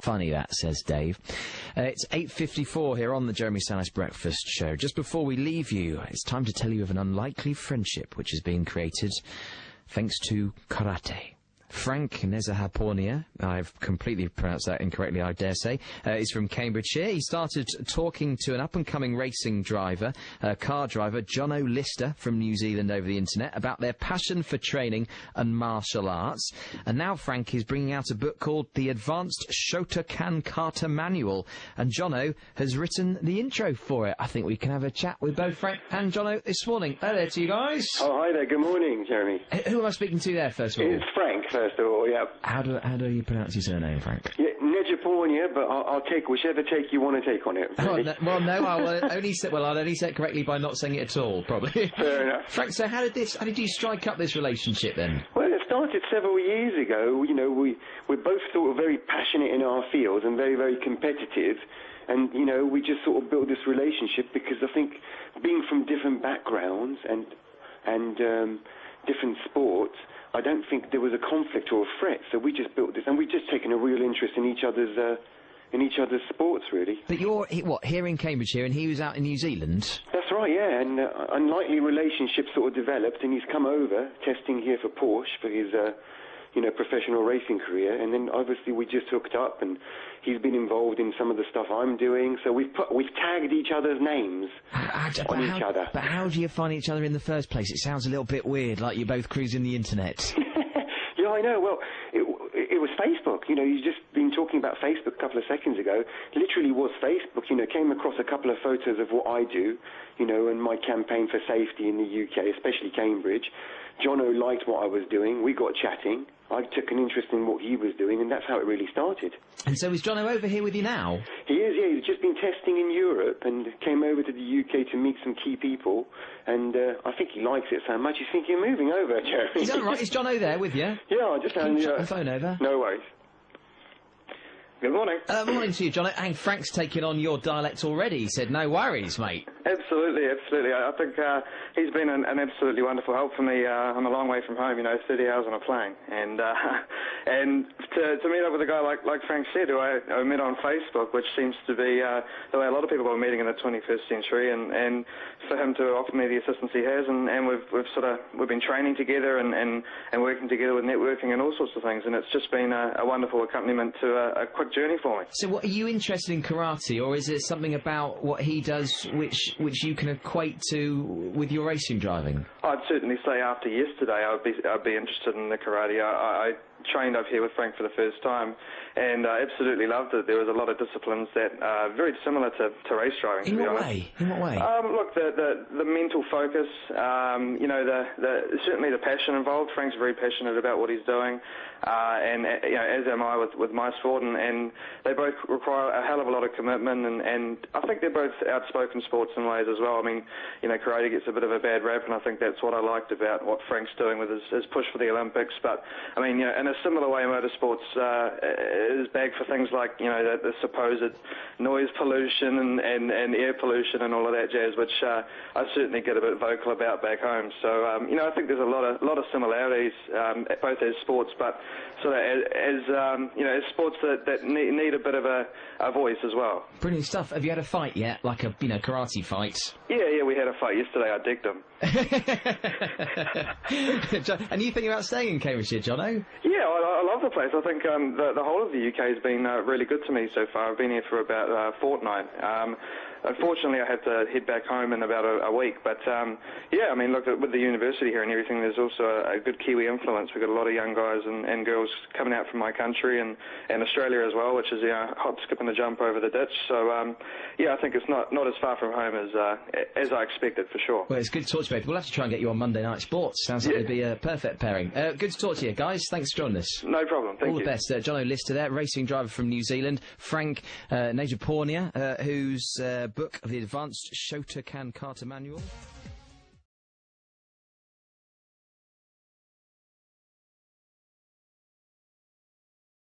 Funny that, says Dave. It's 8:54 here on the Jeremy Sanis Breakfast Show. Just before we leave you, it's time to tell you of an unlikely friendship which has been created thanks to karate. Frank Nezhadpournia, I've completely pronounced that incorrectly, I dare say, is from Cambridgeshire. He started talking to an up-and-coming racing driver, car driver, Jono from New Zealand over the internet about their passion for training and martial arts. And now Frank is bringing out a book called The Advanced Shotokan Kata Manual, and Jono has written the intro for it. I think we can have a chat with both Frank and Jono this morning. Hello there to you guys. Oh, hi there. Good morning, Jeremy. Who am I speaking to there, first of all? It's Frank, first of all, yeah. How do you pronounce your surname, Frank? Yeah, Nezhadpournia, but I'll take whichever take you want to take on it. Really. Oh, well, no, I'll only say it correctly by not saying it at all, probably. Fair enough. Frank, so how did you strike up this relationship then? Well, it started several years ago. You know, we're both sort of very passionate in our fields and very, very competitive. And, you know, we just sort of built this relationship because I think being from different backgrounds and different sports, I don't think there was a conflict or a threat. So we just built this, and we've just taken a real interest in each other's sports, really. But you're here in Cambridgeshire, and he was out in New Zealand. That's right, yeah. And unlikely relationship sort of developed, and he's come over testing here for Porsche for his professional racing career, and then obviously we just hooked up, and he's been involved in some of the stuff I'm doing, so we've tagged each other's names on each other. But how do you find each other in the first place? It sounds a little bit weird, like you're both cruising the internet. Yeah, I know. Well, it was Facebook. You know, you've just been talking about Facebook a couple of seconds ago. Literally was Facebook. You know, came across a couple of photos of what I do, you know, and my campaign for safety in the UK, especially Cambridge. Jono liked what I was doing. We got chatting. I took an interest in what he was doing, and that's how it really started. And so is Jono over here with you now? He is, yeah. He's just been testing in Europe and came over to the UK to meet some key people, and I think he likes it so much he's thinking of moving over, Jeremy. Is that right? Is Jono there with you? Yeah, I just found the phone over. No worries. Good morning. Morning to you, Jono. And Frank's taking on your dialect already. He said, no worries, mate. Absolutely, absolutely. I think he's been an absolutely wonderful help for me. I'm a long way from home, you know, 30 hours on a plane. And to meet up with a guy like Frank said, who I met on Facebook, which seems to be the way a lot of people are meeting in the 21st century, and for him to offer me the assistance he has, and we've been training together and working together with networking and all sorts of things, and it's just been a wonderful accompaniment to a quick journey for me. So what, are you interested in karate, or is it something about what he does which you can equate to with your racing driving? I'd certainly say after yesterday I'd be interested in the karate. I trained up here with Frank for the first time, and I absolutely loved it. There was a lot of disciplines that are very similar to race driving, to be honest. In what way? Look, the mental focus, you know, certainly the passion involved. Frank's very passionate about what he's doing, and you know, as am I with my sport, and they both require a hell of a lot of commitment, and I think they're both outspoken sports in ways as well. I mean, you know, karate gets a bit of a bad rap, and I think that's what I liked about what Frank's doing with his push for the Olympics. But I mean, you know, in a similar way, motorsports is bad for things like, you know, the supposed noise pollution and air pollution and all of that jazz, which I certainly get a bit vocal about back home. So you know, I think there's a lot of similarities, both as sports, but sort of as you know, as sports that need a bit of a voice as well. Brilliant stuff. Have you had a fight yet, like a karate fight? Yeah, we had a fight yesterday. I digged him. And you think about staying in Cambridgeshire, Jono? Yeah, I love the place. I think the whole of the UK has been really good to me so far. I've been here for about a fortnight. Unfortunately, I have to head back home in about a week. But, yeah, I mean, look, with the university here and everything, there's also a good Kiwi influence. We've got a lot of young guys and girls coming out from my country and Australia as well, which is, you know, hop, skip and a jump over the ditch. So, yeah, I think it's not as far from home as I expected, for sure. Well, it's good to talk to you both. We'll have to try and get you on Monday Night Sports. Sounds like it'd be a perfect pairing. Good to talk to you, guys. Thanks for joining us. No problem. Thank you. All the best. Jono there, racing driver from New Zealand. Frank Nezhadpournia, whose book, The Advanced Shotokan Kata Manual.